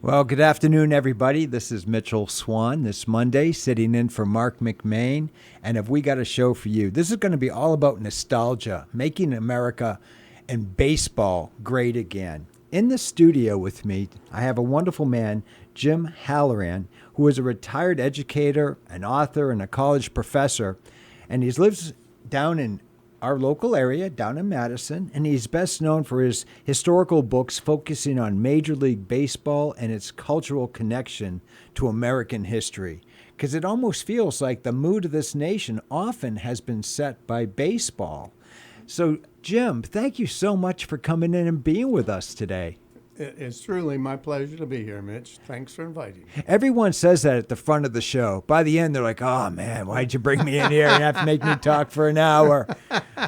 Well, good afternoon, everybody. This is Mitchell Swan this Monday, sitting in for Marc McMain. And have we got a show for you? This is going to be all about nostalgia, making America and baseball great again. In the studio with me, I have a wonderful man, Jim Halloran, who is a retired educator, an author, and a college professor. And he lives down in our local area, down in Madison, and he's best known for his historical books focusing on Major League Baseball and its cultural connection to American history. Because it almost feels like the mood of this nation often has been set by baseball. So, Jim, thank you so much for coming in and being with us today. It's truly my pleasure to be here, Mitch. Thanks for inviting me. Everyone says that at the front of the show. By the end, they're like, oh, man, why'd you bring me in here and have to make me talk for an hour?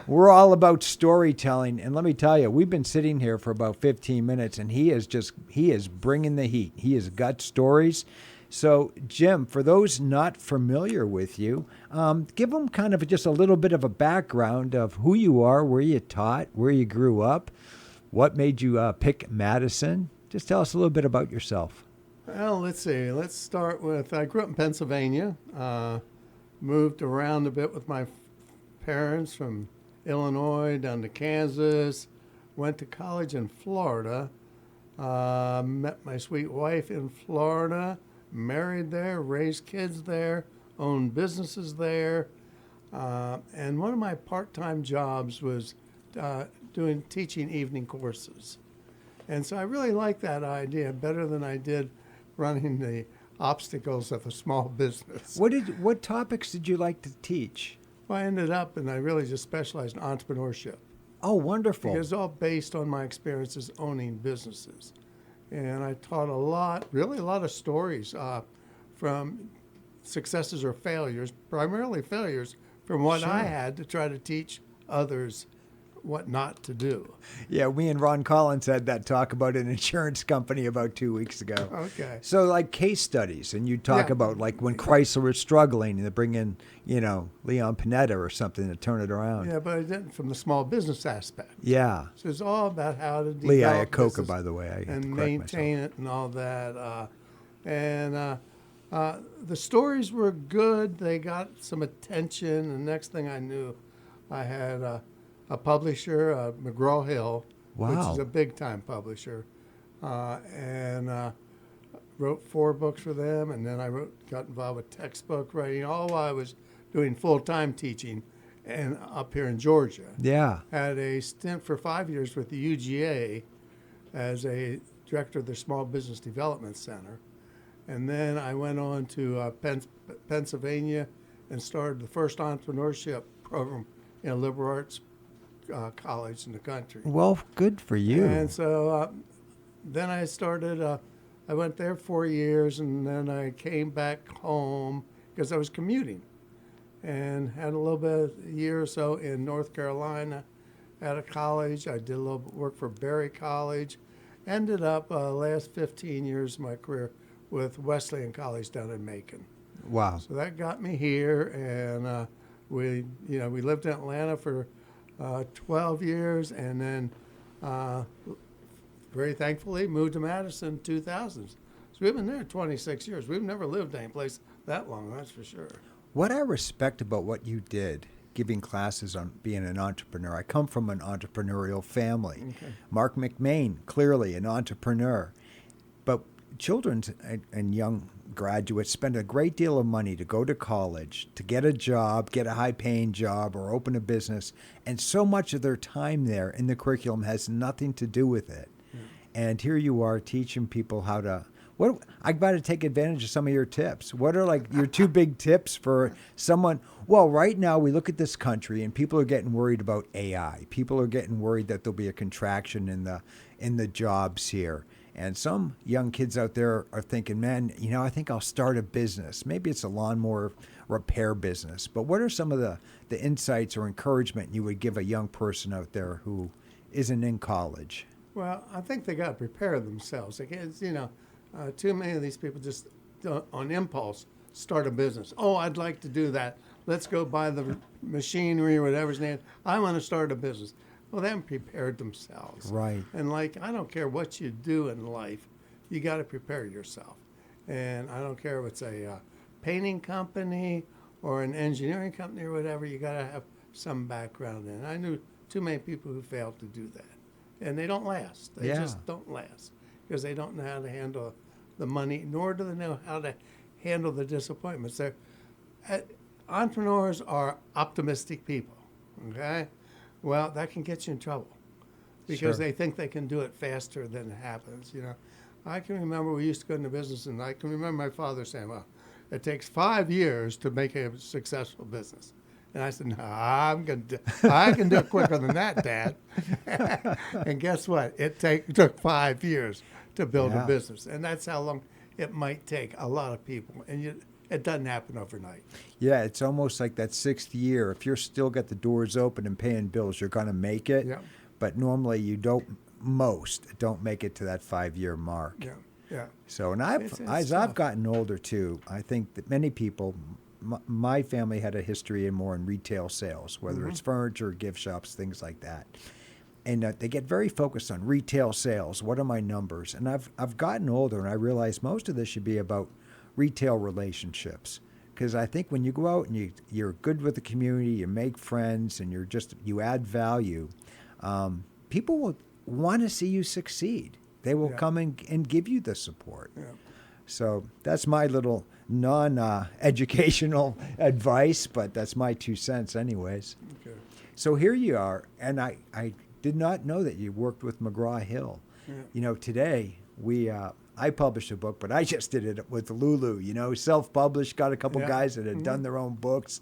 We're all about storytelling. And let me tell you, we've been sitting here for about 15 minutes, and he is bringing the heat. He has got stories. So, Jim, for those not familiar with you, give them kind of just a little bit of a background of who you are, where you taught, where you grew up. What made you pick Madison? Just tell us a little bit about yourself. Well, let's see. Let's start with, I grew up in Pennsylvania, moved around a bit with my parents from Illinois down to Kansas, went to college in Florida, met my sweet wife in Florida, married there, raised kids there, owned businesses there, and one of my part-time jobs was teaching evening courses. And so I really like that idea better than I did running the obstacles of a small business. What topics did you like to teach? Well, I ended up, and I really just specialized in entrepreneurship. Oh, wonderful. Because it's all based on my experiences owning businesses. And I taught really a lot of stories from successes or failures, primarily failures, from what I had to try to teach others what not to do. Yeah, me and Ron Collins had that talk about an insurance company about 2 weeks ago. Okay. So like case studies, and you talk about like when Chrysler was struggling and they bring in, Leon Panetta or something to turn it around. Yeah, but I did it from the small business aspect. Yeah. So it's all about how to Lee develop Iacocca, business by the way. and maintain it and all that. The stories were good. They got some attention. The next thing I knew, I had a publisher, McGraw-Hill, which is a big-time publisher, and wrote 4 books for them, and then got involved with textbook writing, all while I was doing full-time teaching and up here in Georgia. Yeah. Had a stint for 5 years with the UGA as a director of the Small Business Development Center, and then I went on to Pennsylvania and started the first entrepreneurship program in a liberal arts college in the country. Well, good for you. And so then I started, I went there 4 years, and then I came back home because I was commuting and had a little bit, a year or so in North Carolina at a college. I did a little work for Berry College. Ended up last 15 years of my career with Wesleyan College down in Macon. Wow. So that got me here, and we lived in Atlanta for 12 years, and then very thankfully moved to Madison in 2000. So we've been there 26 years. We've never lived anyplace that long, that's for sure. What I respect about what you did, giving classes on being an entrepreneur, I come from an entrepreneurial family. Okay. Marc McMain, clearly an entrepreneur. But children and young graduates spend a great deal of money to go to college, to get a job, get a high-paying job, or open a business, and so much of their time there in the curriculum has nothing to do with it. Yeah. And here you are teaching people how to. I got to take advantage of some of your tips. What are like your 2 big tips for someone? Well, right now we look at this country and people are getting worried about AI. People are getting worried that there'll be a contraction in the jobs here. And some young kids out there are thinking, man, I think I'll start a business. Maybe it's a lawnmower repair business. But what are some of the insights or encouragement you would give a young person out there who isn't in college? Well, I think they got to prepare themselves. Too many of these people just, on impulse, start a business. Oh, I'd like to do that. Let's go buy the machinery or whatever's needed. I want to start a business. Well, they haven't prepared themselves. Right. And I don't care what you do in life. you got to prepare yourself. And I don't care if it's a painting company or an engineering company or whatever, you got to have some background in it. I knew too many people who failed to do that. And they don't last. They Yeah. just don't last because they don't know how to handle the money, nor do they know how to handle the disappointments. Entrepreneurs are optimistic people, okay? Well, that can get you in trouble because Sure. they think they can do it faster than it happens, you know. I can remember we used to go into business, and I can remember my father saying, well, it takes 5 years to make a successful business. And I said, no, I can do it quicker than that, Dad. And guess what? It took 5 years to build a Yeah. business. And that's how long it might take a lot of people. And it doesn't happen overnight. Yeah, it's almost like that sixth year. If you're still got the doors open and paying bills, you're going to make it. Yeah. But normally you don't make it to that 5-year mark. Yeah, yeah. So, and It's as tough. I've gotten older too, I think that many people, my family had a history in retail sales, whether it's furniture, gift shops, things like that. And they get very focused on retail sales. What are my numbers? And I've gotten older, and I realize most of this should be about retail relationships. Because I think when you go out and you're good with the community, you make friends, and you add value, people will want to see you succeed. They will Yeah. come and give you the support. Yeah. So that's my little non-educational advice, but that's my 2 cents anyways. Okay. So here you are, and I did not know that you worked with McGraw-Hill. Yeah. You know, today I published a book, but I just did it with Lulu, self-published, got a couple Yeah. guys that had done their own books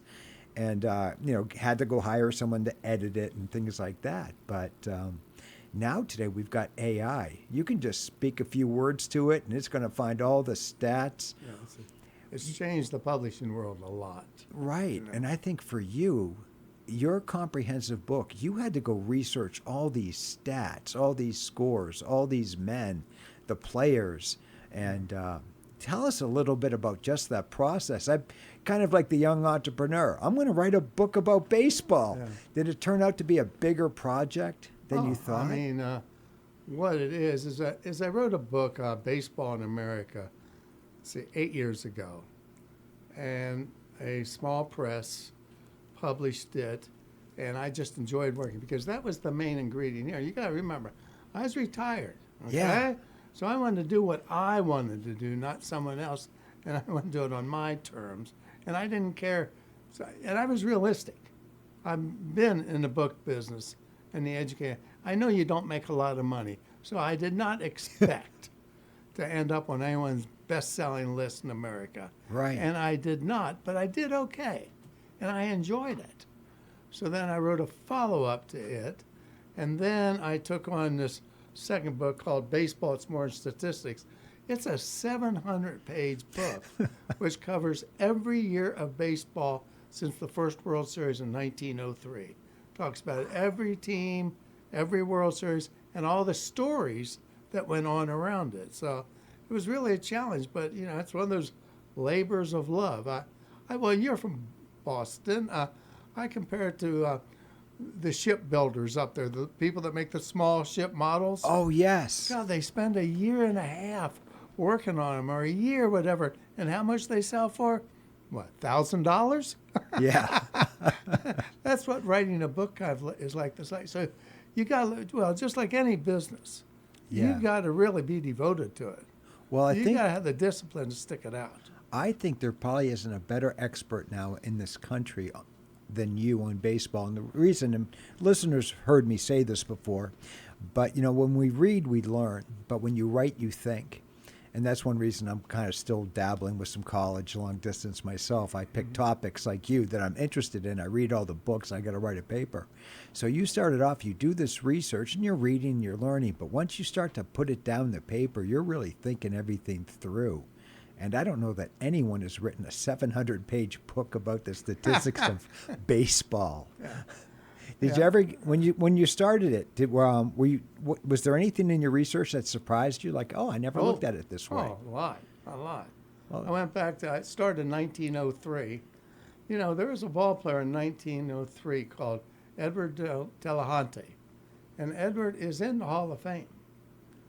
and, had to go hire someone to edit it and things like that. But now today we've got AI. You can just speak a few words to it, and it's going to find all the stats. Yeah, it's changed the publishing world a lot. Right. And I think for you, your comprehensive book, you had to go research all these stats, all these scores, all these men, the players, and tell us a little bit about just that process. I'm kind of like the young entrepreneur. I'm going to write a book about baseball. Yeah. Did it turn out to be a bigger project than you thought? I mean, what it is that I wrote a book, Baseball in America, 8 years ago. And a small press published it, and I just enjoyed working because that was the main ingredient. You got to remember, I was retired. Okay? Yeah. So I wanted to do what I wanted to do, not someone else, and I wanted to do it on my terms. And I didn't care, and I was realistic. I've been in the book business and the education. I know you don't make a lot of money, so I did not expect to end up on anyone's best-selling list in America. Right. And I did not, but I did okay, and I enjoyed it. So then I wrote a follow-up to it, and then I took on this second book called Baseball, It's More Than Statistics. It's a 700-page book, which covers every year of baseball since the first World Series in 1903. Talks about every team, every World Series, and all the stories that went on around it. So it was really a challenge, but it's one of those labors of love. Well, you're from Boston. I compare it to the shipbuilders up there, the people that make the small ship models. Oh, yes. God, they spend a year and a half working on them, or a year, whatever. And how much they sell for? What, $1,000? Yeah. That's what writing a book kind of is like. So you got to, just like any business, Yeah. you got to really be devoted to it. Well, You got to have the discipline to stick it out. I think there probably isn't a better expert now in this country than you on baseball. And the reason, and listeners heard me say this before, but when we read, we learn. But when you write, you think. And that's one reason I'm kind of still dabbling with some college long distance myself. I pick topics like you that I'm interested in. I read all the books. I got to write a paper. So you started off, you do this research and you're reading, you're learning. But once you start to put it down the paper, you're really thinking everything through. And I don't know that anyone has written a 700-page book about the statistics of baseball. Yeah. Did you ever, when you started it, was there anything in your research that surprised you? Like, I never looked at it this way. Oh, a lot. Well, I went back to, I started in 1903. There was a ball player in 1903 called Edward Delahunty. And Edward is in the Hall of Fame.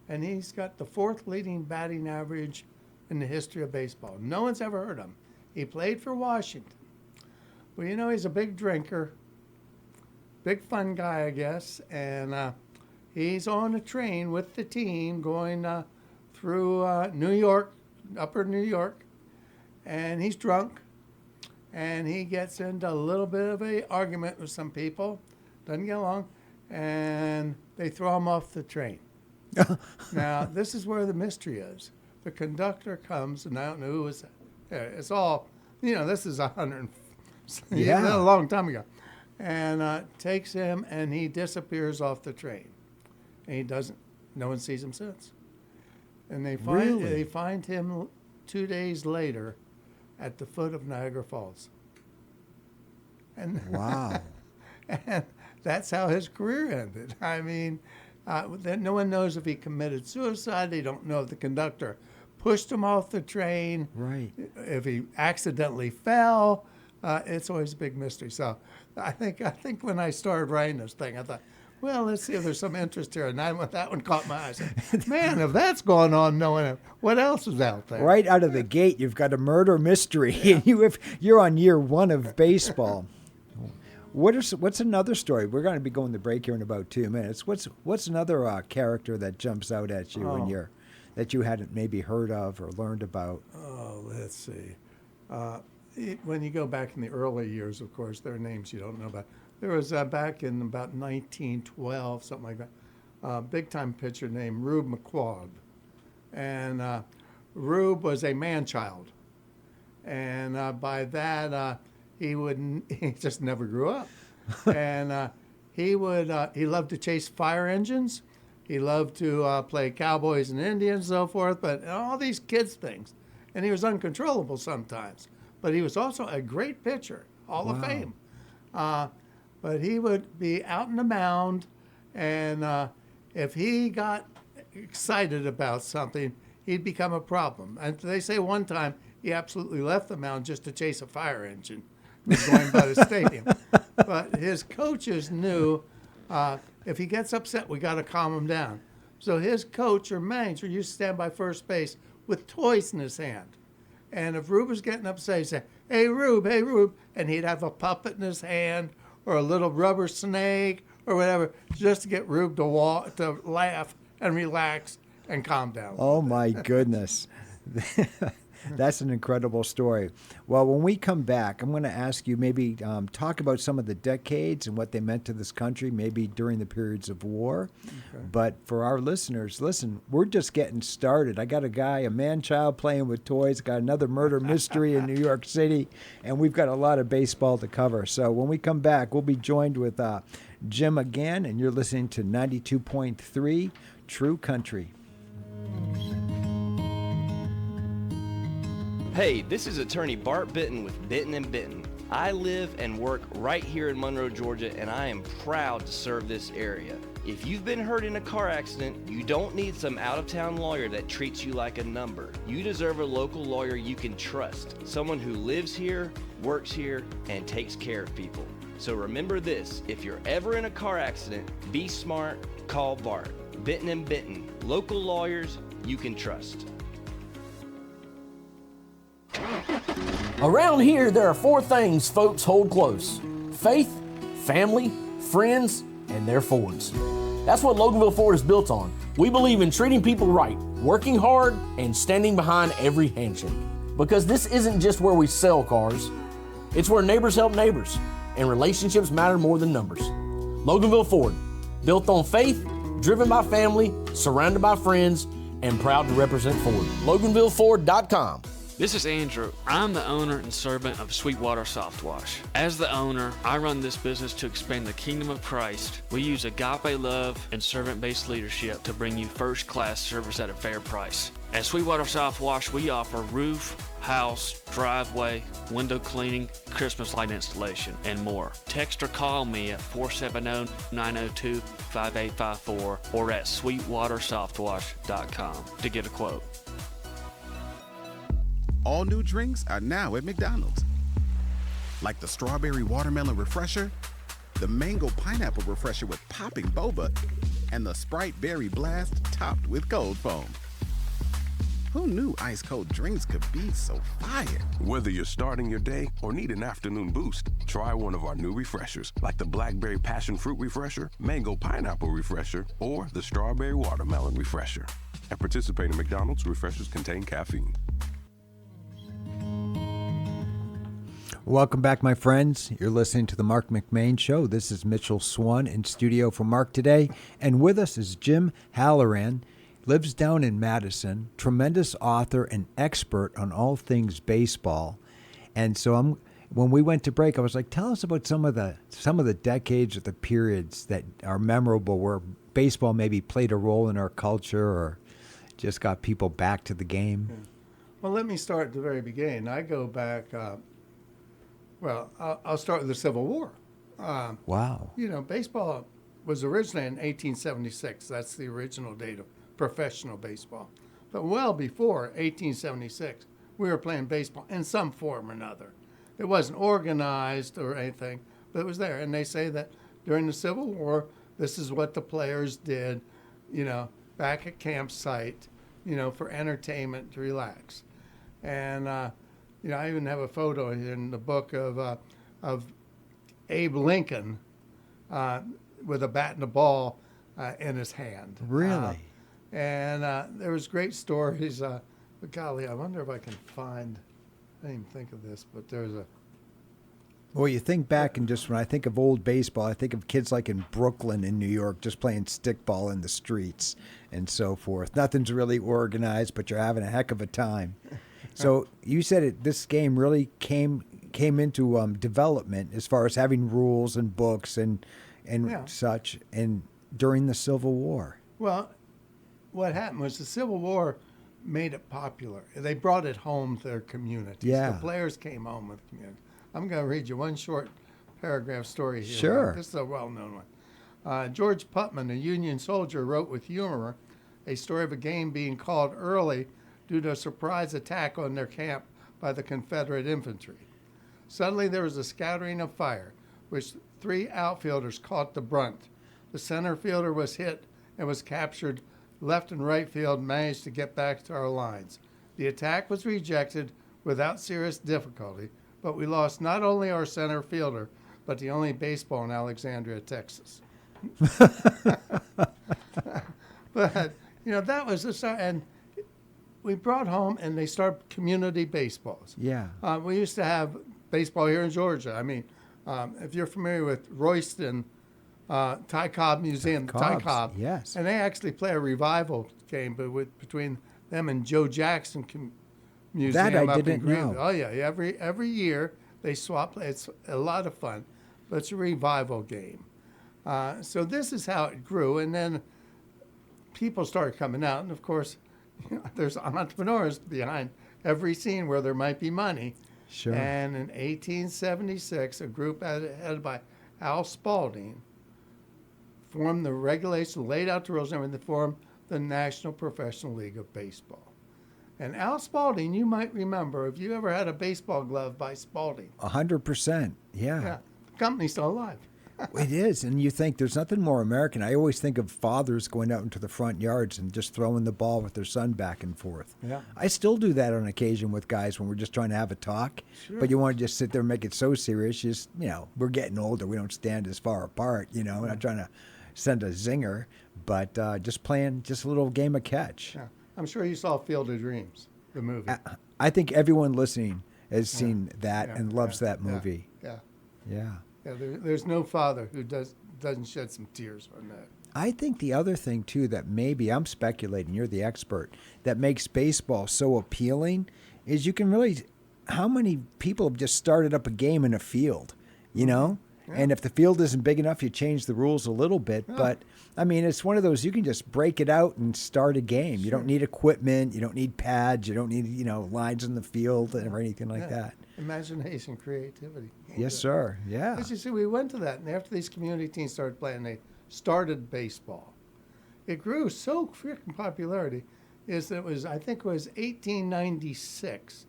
and he's got the 4th leading batting average in the history of baseball. No one's ever heard him. He played for Washington. Well, you know, he's a big drinker, big fun guy, I guess, and he's on a train with the team going through New York, upper New York, and he's drunk, and he gets into a little bit of a argument with some people, doesn't get along, and they throw him off the train. Now, this is where the mystery is. The conductor comes, and I don't know who was there. It's all, you know, this is a long time ago. And takes him, and he disappears off the train. And he doesn't, no one sees him since. And they find him 2 days later at the foot of Niagara Falls. And Wow. and that's how his career ended. I mean, no one knows if he committed suicide. They don't know if the conductor pushed him off the train. Right. If he accidentally fell. It's always a big mystery. So I think when I started writing this thing, I thought, well, let's see if there's some interest here. And that one caught my eye. I said, man, if that's going on, knowing what else is out there? Right out of the gate, you've got a murder mystery. Yeah. You're on year 1 of baseball. What's another story? We're going to be going to break here in about 2 minutes. What's another character that jumps out at you that you hadn't maybe heard of or learned about? Oh, let's see. When you go back in the early years, of course, there are names you don't know about. There was back in about 1912, something like that, a big-time pitcher named Rube McQuagg. And Rube was a man-child. And by that, he just never grew up. And he loved to chase fire engines. He loved to play cowboys and Indians and so forth, but all these kids things. And he was uncontrollable sometimes. But he was also a great pitcher, Hall of Fame. But he would be out in the mound, and if he got excited about something, he'd become a problem. And they say one time he absolutely left the mound just to chase a fire engine going by the stadium. But his coaches knew if he gets upset, we got to calm him down. So his coach or manager used to stand by first base with toys in his hand. And if Rube was getting upset, he'd say, hey, Rube, and he'd have a puppet in his hand or a little rubber snake or whatever, just to get Rube to laugh and relax and calm down. Oh, my goodness. That's an incredible story. Well, when we come back, I'm going to ask you maybe talk about some of the decades and what they meant to this country, maybe during the periods of war. Okay. But for our listeners, listen, we're just getting started. I got a man-child playing with toys, got another murder mystery in New York City, and we've got a lot of baseball to cover. So when we come back, we'll be joined with Jim again, and you're listening to 92.3 True Country. Hey, this is attorney Bart Bitton with Bitton & Bitton. I live and work right here in Monroe, Georgia, and I am proud to serve this area. If you've been hurt in a car accident, you don't need some out-of-town lawyer that treats you like a number. You deserve a local lawyer you can trust, someone who lives here, works here, and takes care of people. So remember this, if you're ever in a car accident, be smart, call Bart. Bitton & Bitton, local lawyers you can trust. Around here, there are 4 things folks hold close: faith, family, friends, and their Fords. That's what Loganville Ford is built on. We believe in treating people right, working hard, and standing behind every handshake. Because this isn't just where we sell cars, it's where neighbors help neighbors, and relationships matter more than numbers. Loganville Ford, built on faith, driven by family, surrounded by friends, and proud to represent Ford. LoganvilleFord.com. This is Andrew. I'm the owner and servant of Sweetwater Soft Wash. As the owner, I run this business to expand the kingdom of Christ. We use agape love and servant-based leadership to bring you first-class service at a fair price. At Sweetwater Soft Wash, we offer roof, house, driveway, window cleaning, Christmas light installation, and more. Text or call me at 470-902-5854 or at sweetwatersoftwash.com to get a quote. All new drinks are now at McDonald's. Like the strawberry watermelon refresher, the mango pineapple refresher with popping boba, and the Sprite berry blast topped with cold foam. Who knew ice cold drinks could be so fire? Whether you're starting your day or need an afternoon boost, try one of our new refreshers, like the Blackberry Passion Fruit Refresher, Mango Pineapple Refresher, or the Strawberry Watermelon Refresher. At participating McDonald's, refreshers contain caffeine. Welcome back, my friends. You're listening to the Marc McMain Show. This is Mitchell Swan in studio for Marc today. And with us is Jim Halloran. Lives down in Madison, tremendous author and expert on all things baseball. And so when we went to break, I was like, tell us about some of the decades or the periods that are memorable where baseball maybe played a role in our culture or just got people back to the game. Yeah. Well, let me start at the very beginning. I go back, I'll start with the Civil War. Wow. You know, baseball was originally in 1876. That's the original date of professional baseball. But well before 1876, we were playing baseball in some form or another. It wasn't organized or anything, but it was there. And they say that during the Civil War, this is what the players did, you know, back at campsite, you know, for entertainment, to relax. And, you know, I even have a photo in the book of Abe Lincoln with a bat and a ball in his hand. Really? And there was great stories. But golly, I wonder if I can find. I didn't even think of this, but there's a. Well, you think back, and just when I think of old baseball, I think of kids like in Brooklyn in New York just playing stickball in the streets and so forth. Nothing's really organized, but you're having a heck of a time. So you said this game really came into development as far as having rules and books and such, and during the Civil War. Well, what happened was the Civil War made it popular. They brought it home to their communities. Yeah. The players came home with the community. I'm going to read you one short paragraph story here. Sure. This is a well-known one. George Putman, a Union soldier, wrote with humor a story of a game being called early due to a surprise attack on their camp by the Confederate infantry. Suddenly there was a scattering of fire, which 3 outfielders caught the brunt. The center fielder was hit and was captured. Left and right field managed to get back to our lines. The attack was rejected without serious difficulty, but we lost not only our center fielder, but the only baseball in Alexandria, Texas. But, you know, that was the start. And we brought home, and they started community baseballs. Yeah. We used to have baseball here in Georgia. I mean, if you're familiar with Royston, Ty Cobb Museum, Ty Cobb. Yes. And they actually play a revival game between them and Joe Jackson Museum. That I up in didn't Greenville. know. Oh, yeah. Every year they swap. It's a lot of fun, but it's a revival game. So this is how it grew. And then people started coming out. And, of course, you know, there's entrepreneurs behind every scene where there might be money. Sure. And in 1876, a group headed by Al Spalding formed the regulations, laid out the rules, and they formed the National Professional League of Baseball. And Al Spalding, you might remember, if you ever had a baseball glove by Spalding. 100%. Yeah. The company's still alive. It is. And you think there's nothing more American. I always think of fathers going out into the front yards and just throwing the ball with their son back and forth. Yeah. I still do that on occasion with guys when we're just trying to have a talk. Sure. But you want to just sit there and make it so serious. Just, you know, we're getting older. We don't stand as far apart, you know. We're not trying to send a zinger, but just playing just a little game of catch. Yeah. I'm sure you saw Field of Dreams, the movie. I think everyone listening has seen that and loves that yeah, movie. Yeah. Yeah. Yeah, there's no father who doesn't shed some tears on that. I think the other thing, too, that maybe, I'm speculating, you're the expert, that makes baseball so appealing is you can really, how many people have just started up a game in a field, you know? Yeah. And if the field isn't big enough, you change the rules a little bit. Yeah. But, I mean, it's one of those, you can just break it out and start a game. Sure. You don't need equipment. You don't need pads. You don't need, you know, lines in the field or anything like that. Imagination, creativity. Yes, sir. Yeah. As you see, we went to that, and after these community teams started playing, they started baseball. It grew so freaking popularity, I think it was 1896.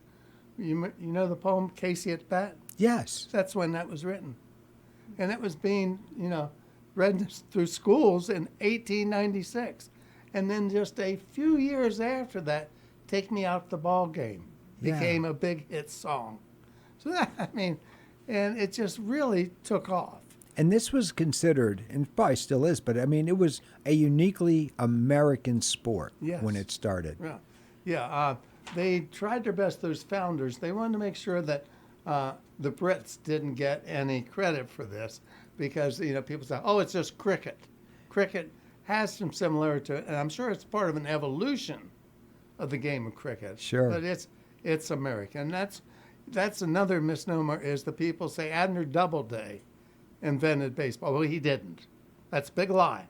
You know the poem Casey at Bat? Yes. That's when that was written. And it was being, you know, read through schools in 1896. And then just a few years after that, Take Me Out the Ball Game became a big hit song. So that, I mean, and it just really took off. And this was considered, and probably still is, but I mean, it was a uniquely American sport when it started. Yeah. They tried their best, those founders. They wanted to make sure that the Brits didn't get any credit for this because, people say, oh, it's just cricket. Cricket has some similarity to it, and I'm sure it's part of an evolution of the game of cricket. Sure. But it's American. That's another misnomer is the people say Abner Doubleday invented baseball. Well, he didn't. That's a big lie.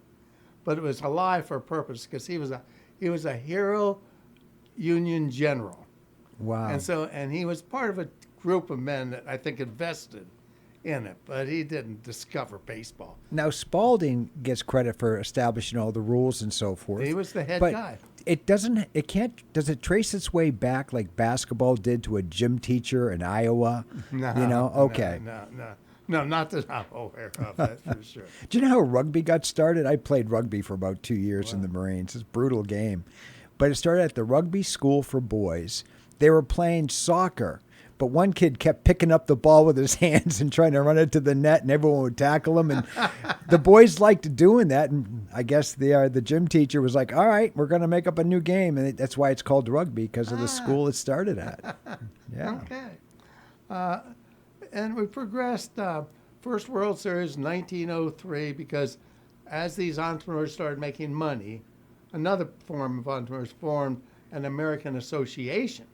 But it was a lie for a purpose because he was a hero Union general. Wow. And he was part of a group of men that I think invested in it, but he didn't discover baseball. Now, Spalding gets credit for establishing all the rules and so forth. He was the head but guy. Does it trace its way back like basketball did to a gym teacher in Iowa? No. Okay. No, not that I'm aware of, that's for sure. Do you know how rugby got started? I played rugby for about 2 years in the Marines. It's a brutal game. But it started at the rugby school for boys. They were playing soccer, but one kid kept picking up the ball with his hands and trying to run it to the net, and everyone would tackle him. And the boys liked doing that. And I guess the gym teacher was like, all right, we're going to make up a new game. And that's why it's called rugby, because of the school it started at. Yeah. Okay. And we progressed. First World Series, 1903, because as these entrepreneurs started making money, another form of entrepreneurs formed an American Association.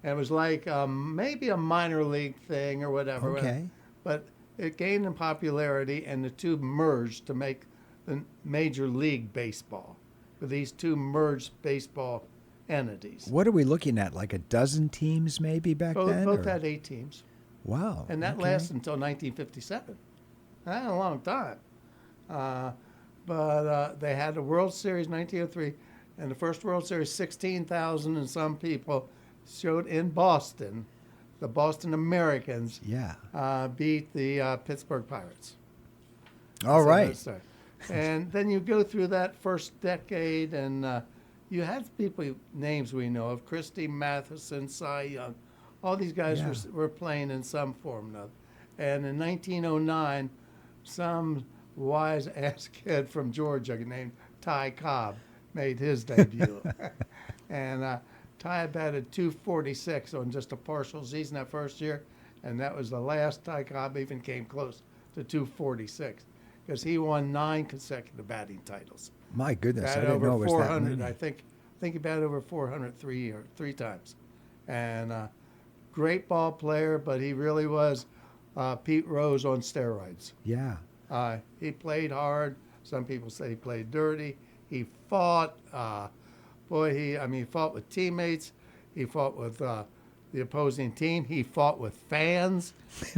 And it was like maybe a minor league thing or whatever. Okay. But it gained in popularity, and the two merged to make the Major League Baseball, with these two merged baseball entities. What are we looking at? Like a dozen teams maybe back then? Both had 8 teams. Wow. And that lasted until 1957. That's a long time. But they had the World Series 1903, and the first World Series, 16,000 and some people showed in Boston. The Boston Americans beat the Pittsburgh Pirates. All right. And then you go through that first decade, and you had people, names we know of, Christy Matheson, Cy Young. All these guys were playing in some form or another. And in 1909, some wise-ass kid from Georgia named Ty Cobb made his debut. And Ty batted .246 on just a partial season that first year, and that was the last Ty Cobb even came close to .246, because he won 9 consecutive batting titles. My goodness, I Batted didn't know it was 400, that many. I think he batted over 400 three times. And great ball player, but he really was Pete Rose on steroids. Yeah. He played hard. Some people say he played dirty. He fought. He fought with teammates. He fought with the opposing team. He fought with fans.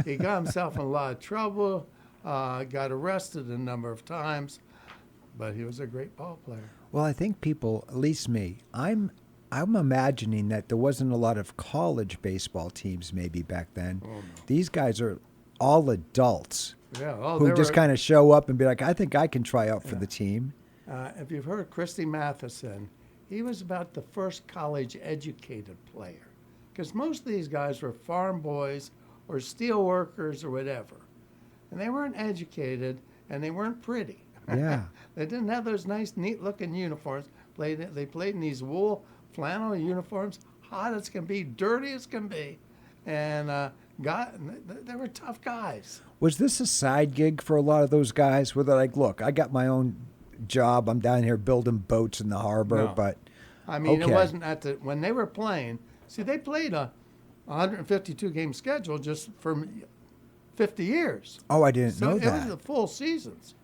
He got himself in a lot of trouble. Got arrested a number of times, but he was a great ball player. Well, I think people, at least me, I'm imagining that there wasn't a lot of college baseball teams maybe back then. Oh, no. These guys are all adults who just kind of show up and be like, I think I can try out for the team. If you've heard Christy Matheson, he was about the first college-educated player, because most of these guys were farm boys or steel workers or whatever, and they weren't educated and they weren't pretty. Yeah. They didn't have those nice, neat-looking uniforms. They played in these wool flannel uniforms, hot as can be, dirty as can be, and they were tough guys. Was this a side gig for a lot of those guys where they're like, look, I got my own job. I'm down here building boats in the harbor, but I mean, it wasn't when they were playing. See, they played a 152-game schedule just for 50 years. Oh, I didn't know that. It was the full seasons.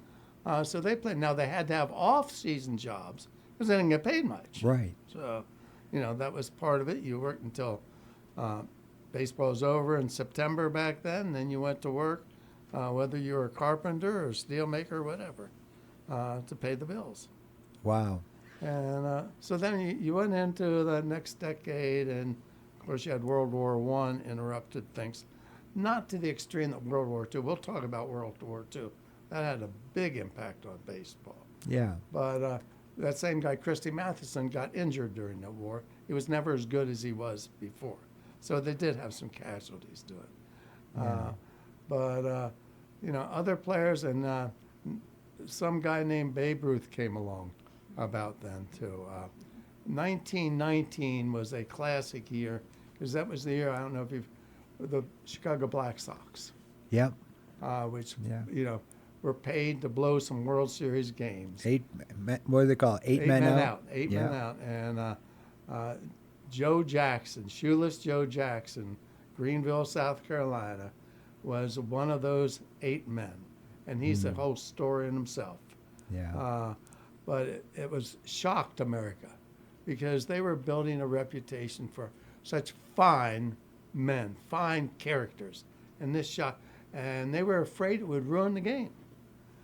So they played. Now, they had to have off-season jobs because they didn't get paid much. Right. So, that was part of it. You worked until baseball was over in September back then, and then you went to work, whether you were a carpenter or steel maker or whatever, to pay the bills. Wow. And so then you went into the next decade, and, of course, you had World War I interrupted things. Not to the extreme of World War II. We'll talk about World War II. That had a big impact on baseball. Yeah. But that same guy, Christy Matheson, got injured during the war. He was never as good as he was before. So they did have some casualties to it. But other players, and some guy named Babe Ruth came along about then too. 1919 was a classic year because that was the year, I don't know if the Chicago Black Sox. Yep. Which were paid to blow some World Series games. What do they call it? Eight men out. Eight men out. And Joe Jackson, Shoeless Joe Jackson, Greenville, South Carolina, was one of those 8 men. And he's a whole story in himself. Yeah. But it was shocked America because they were building a reputation for such fine men, fine characters. And this shocked. And they were afraid it would ruin the game.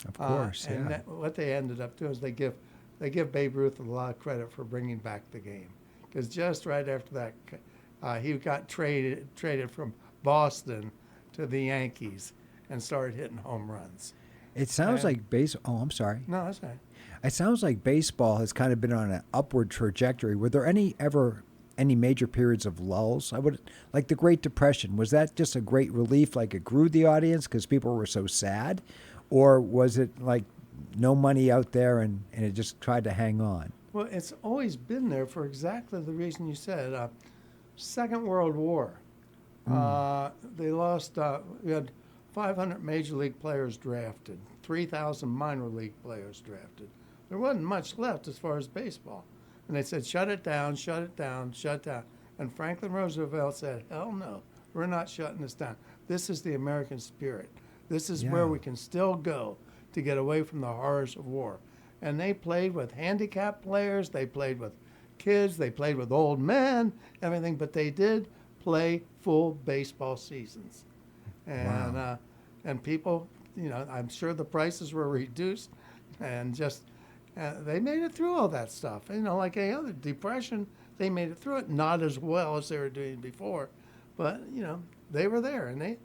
Of course, and what they ended up doing is they give Babe Ruth a lot of credit for bringing back the game, because just right after that, he got traded from Boston to the Yankees and started hitting home runs. It sounds like Oh, I'm sorry. No, that's right. It sounds like baseball has kind of been on an upward trajectory. Were there any major periods of lulls? Like the Great Depression, was that just a great relief, like it grew the audience because people were so sad? Or was it like no money out there and it just tried to hang on? Well, it's always been there for exactly the reason you said. Second World War, they lost, we had 500 major league players drafted, 3,000 minor league players drafted. There wasn't much left as far as baseball. And they said, shut it down, shut it down, shut it down. And Franklin Roosevelt said, hell no, we're not shutting this down. This is the American spirit. This is where we can still go to get away from the horrors of war. And they played with handicapped players, they played with kids, they played with old men, everything, but they did play full baseball seasons. And and people, I'm sure the prices were reduced, and just they made it through all that stuff. Like any other depression, they made it through it, not as well as they were doing before, but they were there, and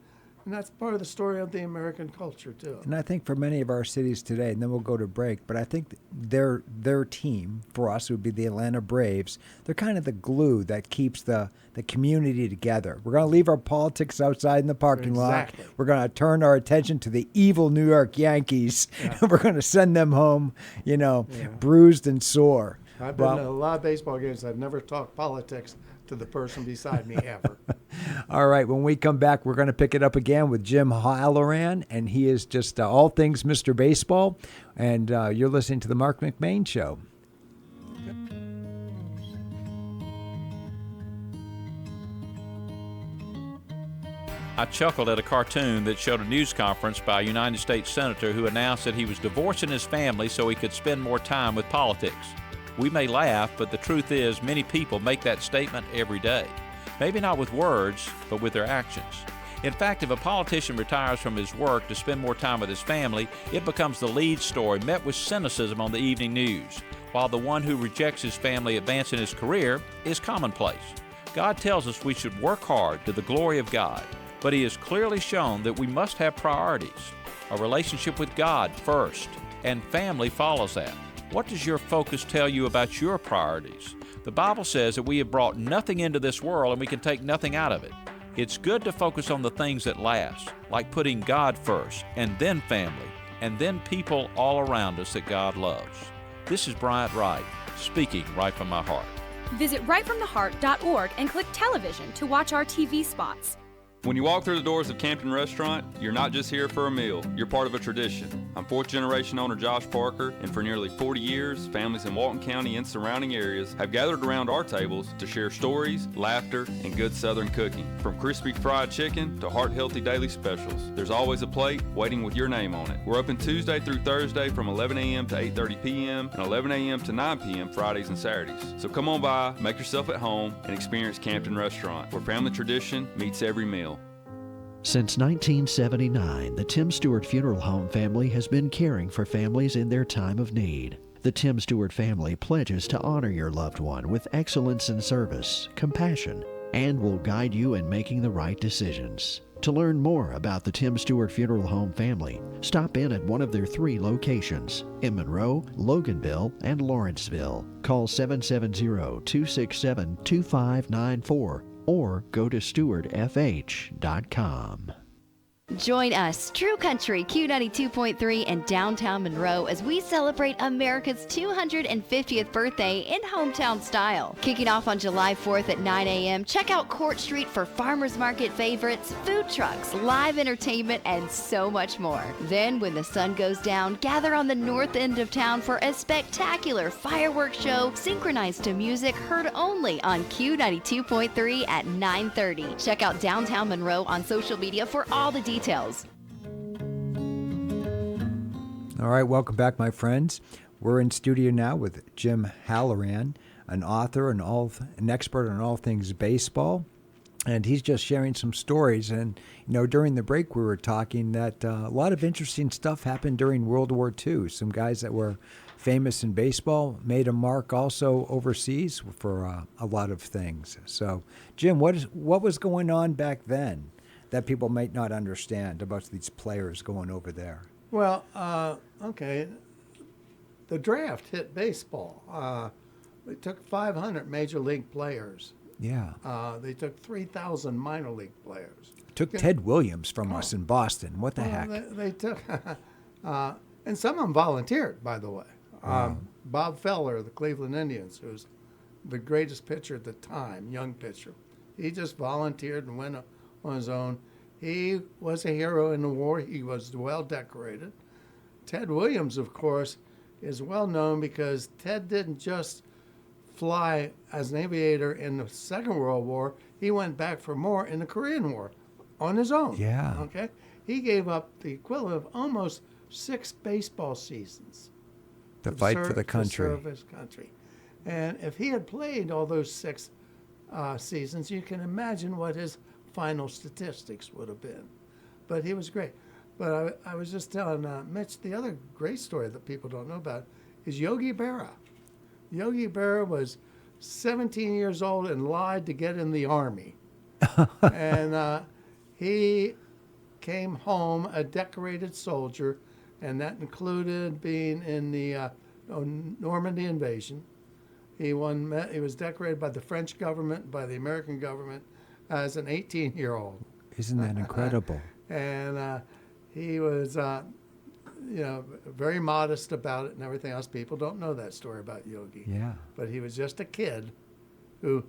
that's part of the story of the American culture too. And I think for many of our cities today, and then we'll go to break, but I think their team, for us, would be the Atlanta Braves. They're kind of the glue that keeps the community together. We're going to leave our politics outside in the parking lot. We're going to turn our attention to the evil New York Yankees. We're going to send them home, bruised and sore. I've been to a lot of baseball games. I've never talked politics to the person beside me ever. All right, when we come back, we're going to pick it up again with Jim Halloran, and he is just all things Mr. Baseball, and you're listening to the Marc McMain Show. I chuckled at a cartoon that showed a news conference by a United States senator who announced that he was divorcing his family so he could spend more time with politics. We may laugh, but the truth is many people make that statement every day. Maybe not with words, but with their actions. In fact, if a politician retires from his work to spend more time with his family, it becomes the lead story met with cynicism on the evening news, while the one who rejects his family advancing his career is commonplace. God tells us we should work hard to the glory of God, but He has clearly shown that we must have priorities. A relationship with God first, and family follows that. What does your focus tell you about your priorities? The Bible says that we have brought nothing into this world and we can take nothing out of it. It's good to focus on the things that last, like putting God first, and then family, and then people all around us that God loves. This is Bryant Wright, speaking right from my heart. Visit rightfromtheheart.org and click television to watch our TV spots. When you walk through the doors of Campton Restaurant, you're not just here for a meal, you're part of a tradition. I'm fourth generation owner Josh Parker, and for nearly 40 years, families in Walton County and surrounding areas have gathered around our tables to share stories, laughter, and good Southern cooking. From crispy fried chicken to heart-healthy daily specials, there's always a plate waiting with your name on it. We're open Tuesday through Thursday from 11 a.m. to 8:30 p.m. and 11 a.m. to 9 p.m. Fridays and Saturdays. So come on by, make yourself at home, and experience Campton Restaurant, where family tradition meets every meal. Since 1979, the Tim Stewart Funeral Home family has been caring for families in their time of need. The Tim Stewart family pledges to honor your loved one with excellence in service, compassion, and will guide you in making the right decisions. To learn more about the Tim Stewart Funeral Home family, stop in at one of their 3 locations in Monroe, Loganville, and Lawrenceville. Call 770-267-2594 or go to stewartfh.com. Join us, True Country Q92.3 in downtown Monroe, as we celebrate America's 250th birthday in hometown style. Kicking off on July 4th at 9 a.m., check out Court Street for farmers market favorites, food trucks, live entertainment, and so much more. Then, when the sun goes down, gather on the north end of town for a spectacular fireworks show synchronized to music heard only on Q92.3 at 9:30. Check out Downtown Monroe on social media for all the details. All right, welcome back, my friends. We're in studio now with Jim Halloran, an author and an expert on all things baseball, and he's just sharing some stories. And during the break, we were talking that a lot of interesting stuff happened during World War II. Some guys that were famous in baseball made a mark also overseas for a lot of things. So, Jim, what was going on back then that people might not understand about these players going over there? Well, okay, the draft hit baseball. They took 500 major league players. Yeah. They took 3,000 minor league players. Took Ted Williams from us in Boston. What the heck? They took, and some of them volunteered, by the way. Bob Feller, the Cleveland Indians, who's the greatest pitcher at the time, young pitcher, he just volunteered and went on his own. He was a hero in the war. He was well decorated. Ted Williams, of course, is well known because Ted didn't just fly as an aviator in the Second World War. He went back for more in the Korean War on his own. Yeah. Okay. He gave up the equivalent of almost 6 baseball seasons to fight for the country. To serve his country. And if he had played all those 6 seasons, you can imagine what his final statistics would have been. But he was great. But I was just telling Mitch, the other great story that people don't know about is Yogi Berra. Yogi Berra was 17 years old and lied to get in the Army. And he came home a decorated soldier, and that included being in the Normandy invasion. He was decorated by the French government, by the American government, as an 18-year-old. Isn't that incredible? And he was, very modest about it and everything else. People don't know that story about Yogi. Yeah. But he was just a kid who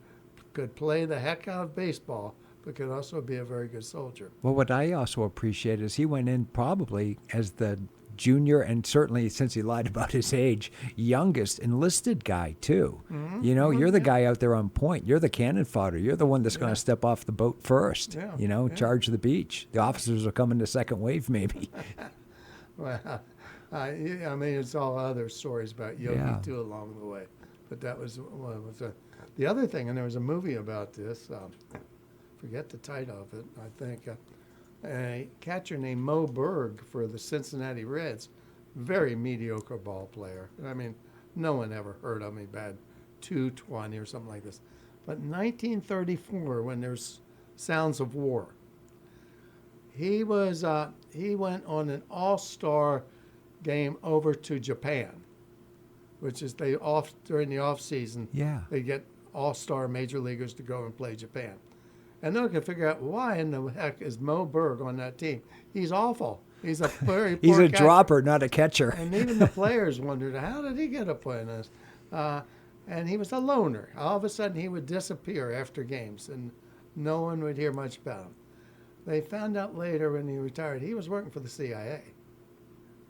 could play the heck out of baseball, but could also be a very good soldier. Well, what I also appreciate is he went in probably as the junior, and certainly since he lied about his age, youngest enlisted guy too. Mm-hmm. You're the guy out there on point. You're the cannon fodder. You're the one that's going to step off the boat first. Charge the beach. The officers will come in the second wave maybe. Well, it's all other stories about Yogi too along the way, but that was the other thing. And there was a movie about this. Forget the title of it. I think. A catcher named Mo Berg for the Cincinnati Reds, very mediocre ball player. I mean, no one ever heard of him. He batted .220 or something like this. But in 1934, when there's sounds of war, he went on an all-star game over to Japan, which is during the off season. Yeah. They get all-star major leaguers to go and play Japan. And no one can figure out why in the heck is Mo Berg on that team. He's awful. He's a very poor He's a catcher. dropper, not a catcher. And even the players wondered, how did he get up playing this? And he was a loner. All of a sudden, he would disappear after games, and no one would hear much about him. They found out later when he retired, he was working for the CIA.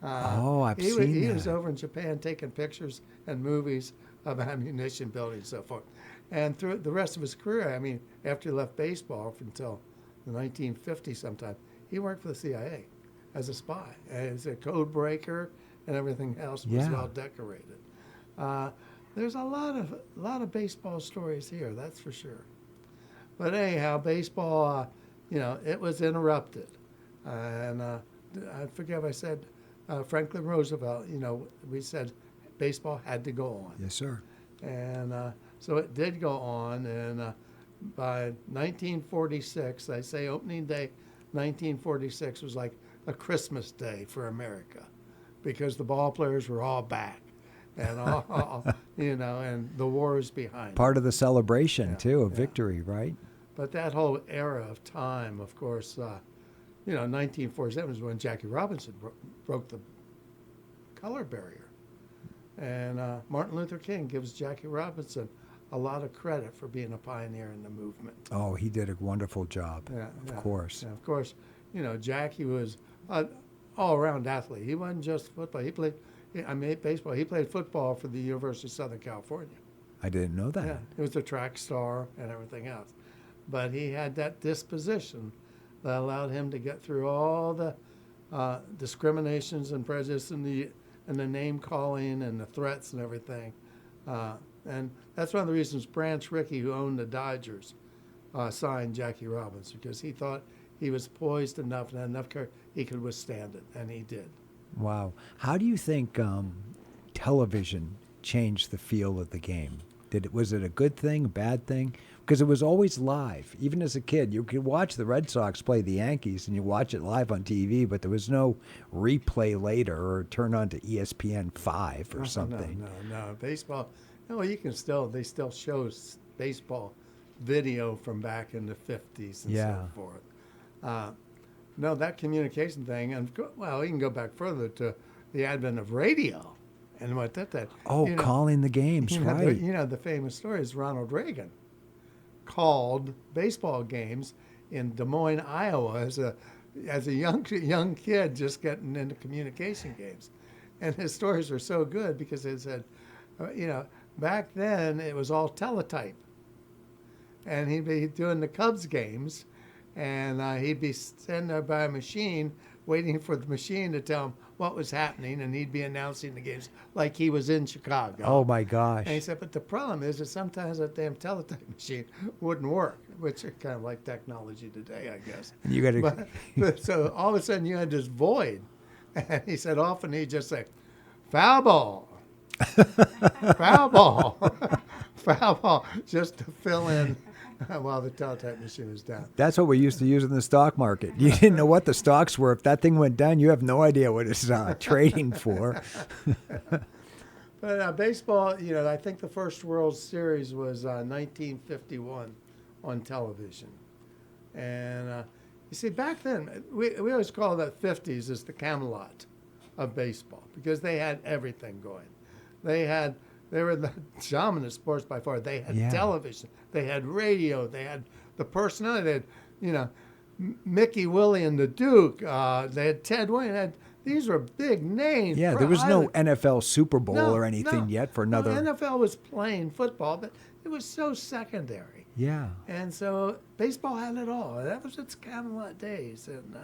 I've seen that. He was over in Japan taking pictures and movies of ammunition building and so forth. And through the rest of his career, after he left baseball until the 1950s sometime, he worked for the CIA as a spy, as a code breaker, and everything else was well decorated. There's a lot of baseball stories here, that's for sure. But anyhow, baseball, it was interrupted. And I forget if I said Franklin Roosevelt, we said baseball had to go on. Yes, sir. And so it did go on, and by 1946, they say opening day 1946 was like a Christmas day for America because the ball players were all back and all and the war is behind. Part of the celebration, too, of victory, right? But that whole era of time, of course, 1947 is when Jackie Robinson broke the color barrier. And Martin Luther King gives Jackie Robinson a lot of credit for being a pioneer in the movement. Oh, he did a wonderful job, of course. Yeah, of course, Jackie was an all-around athlete. He wasn't just football. He played, baseball. He played football for the University of Southern California. I didn't know that. Yeah, he was a track star and everything else. But he had that disposition that allowed him to get through all the discriminations and prejudice and the name calling and the threats and everything. And that's one of the reasons Branch Rickey, who owned the Dodgers, signed Jackie Robinson, because he thought he was poised enough and had enough courage he could withstand it, and he did. Wow. How do you think television changed the feel of the game? Was it a good thing, a bad thing? Because it was always live. Even as a kid, you could watch the Red Sox play the Yankees, and you watch it live on TV, but there was no replay later or turn on to ESPN 5 or something. No. Baseball, they still show baseball video from back in the 50s and so forth. No, that communication thing, and well, you can go back further to the advent of radio and what that. Oh, calling the games, right. The famous story is Ronald Reagan called baseball games in Des Moines, Iowa as a young kid just getting into communication games. And his stories were so good because it said, back then it was all teletype. And he'd be doing the Cubs games, and he'd be standing there by a machine waiting for the machine to tell him what was happening, and he'd be announcing the games like he was in Chicago. Oh, my gosh. And he said, but the problem is that sometimes that damn teletype machine wouldn't work, which is kind of like technology today, I guess. And you got to... But so all of a sudden you had this void. And he said often he'd just say, foul ball, foul ball, foul ball, just to fill in while the teletype machine was down. That's what we used to use in the stock market. You didn't know what the stocks were. If that thing went down, you have no idea what it's trading for. But baseball, I think the first World Series was 1951 on television. And you see, back then, we always call that 50s as the Camelot of baseball because they had everything going. They were the dominant sports by far. They had television, they had radio, they had the personality. They had, Mickey, Willie, and the Duke. They had Ted Williams. These were big names. Yeah, there was no NFL Super Bowl or anything yet for another. No, the NFL was playing football, but it was so secondary. Yeah. And so baseball had it all. That was its Camelot days. And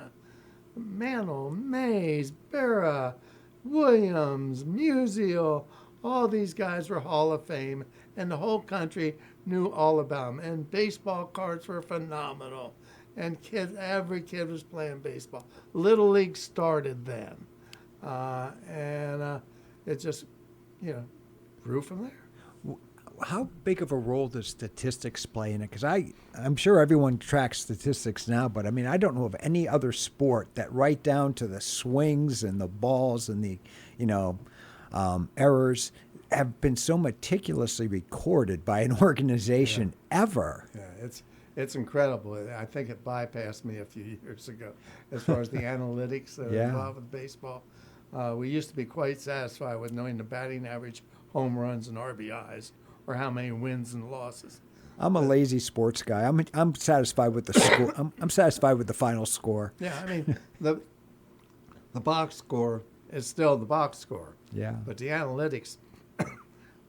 Mantle, Mays, Berra, Williams, Musial, all these guys were Hall of Fame, and the whole country knew all about them. And baseball cards were phenomenal. And every kid was playing baseball. Little League started then. And it just, grew from there. How big of a role does statistics play in it? Because I'm sure everyone tracks statistics now, but I don't know of any other sport that right down to the swings and the balls and the, errors have been so meticulously recorded by an organization ever. Yeah, it's incredible. I think it bypassed me a few years ago as far as the analytics that are involved with baseball. We used to be quite satisfied with knowing the batting average, home runs, and RBIs, or how many wins and losses. I'm a lazy sports guy. I'm satisfied with the score. I'm satisfied with the final score. Yeah, the box score is still the box score. Yeah. But the analytics,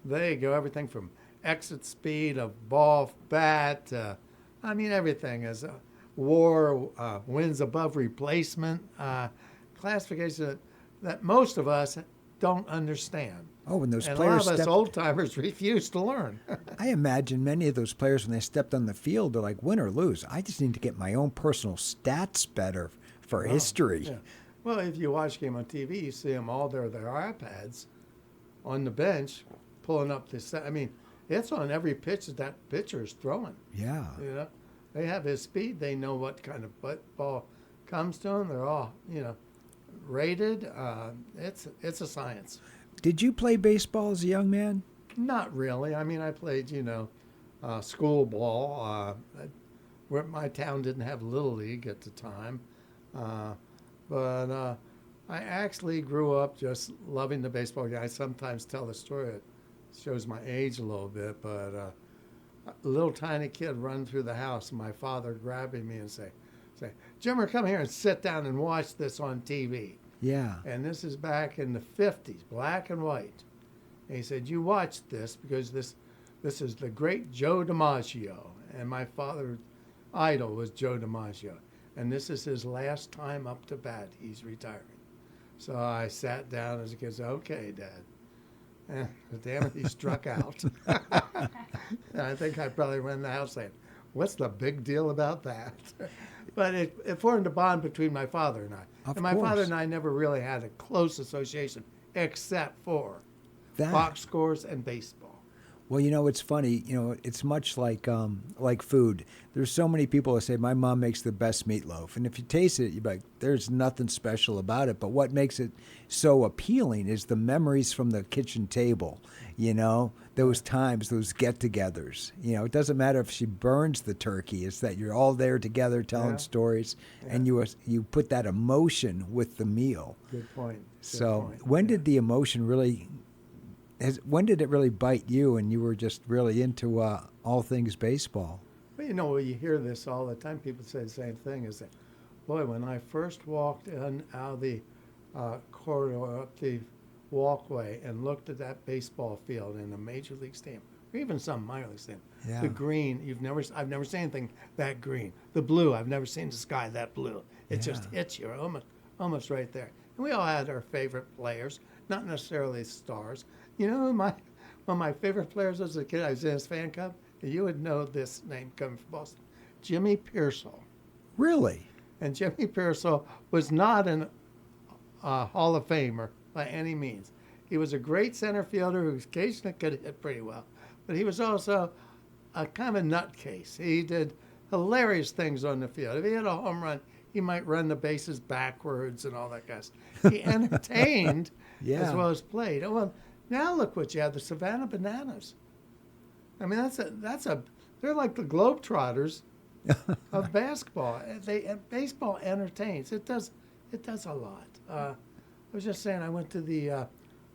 they go everything from exit speed of ball, bat, everything is WAR, wins above replacement, classification that most of us don't understand. Oh, when those and players a lot of us old-timers refuse to learn. I imagine many of those players, when they stepped on the field, they're like, win or lose, I just need to get my own personal stats better for history. Yeah. Well, if you watch a game on TV, you see them all their iPads on the bench pulling up this. It's on every pitch that pitcher is throwing. Yeah. They have his speed. They know what kind of ball comes to them, they're all, rated. It's a science. Did you play baseball as a young man? Not really. I mean, I played, school ball. My town didn't have Little League at the time. But I actually grew up just loving the baseball game. I sometimes tell the story. It shows my age a little bit, but a little tiny kid run through the house, and my father grabbing me and say, Jimmer, come here and sit down and watch this on TV. Yeah. And this is back in the 50s, black and white. And he said, you watch this because this is the great Joe DiMaggio. And my father's idol was Joe DiMaggio. And this is his last time up to bat. He's retiring. So I sat down as a kid and said, okay, Dad. But damn it, he struck out. And I think I probably ran the house saying, what's the big deal about that? But it formed a bond between my father and I. Of and my course. father and I never really had a close association except for That. box scores and baseball. Well, it's funny. It's much like food. There's so many people that say my mom makes the best meatloaf, and if you taste it, you're like, there's nothing special about it. But what makes it so appealing is the memories from the kitchen table. Those times, those get-togethers. It doesn't matter if she burns the turkey. It's that you're all there together telling stories, and you put that emotion with the meal. Good point. When did the emotion really? When did it really bite you and you were just really into all things baseball? Well, you hear this all the time. People say the same thing. Is that, boy, when I first walked in out of the corridor up the walkway and looked at that baseball field in a major league stadium, or even some minor league stadium, the green, I've never seen anything that green. The blue, I've never seen the sky that blue. It just hits you almost right there. And we all had our favorite players, not necessarily stars. One of my favorite players as a kid, I was in his fan club, and you would know this name coming from Boston, Jimmy Pearsall. Really? And Jimmy Pearsall was not an Hall of Famer by any means. He was a great center fielder who occasionally could hit pretty well, but he was also a kind of a nutcase. He did hilarious things on the field. If he had a home run, he might run the bases backwards and all that kind of stuff. He entertained as well as played. Well, now look what you have, the Savannah Bananas. I mean, they're like the Globetrotters of basketball. Baseball entertains. It does a lot. I was just saying, I went to the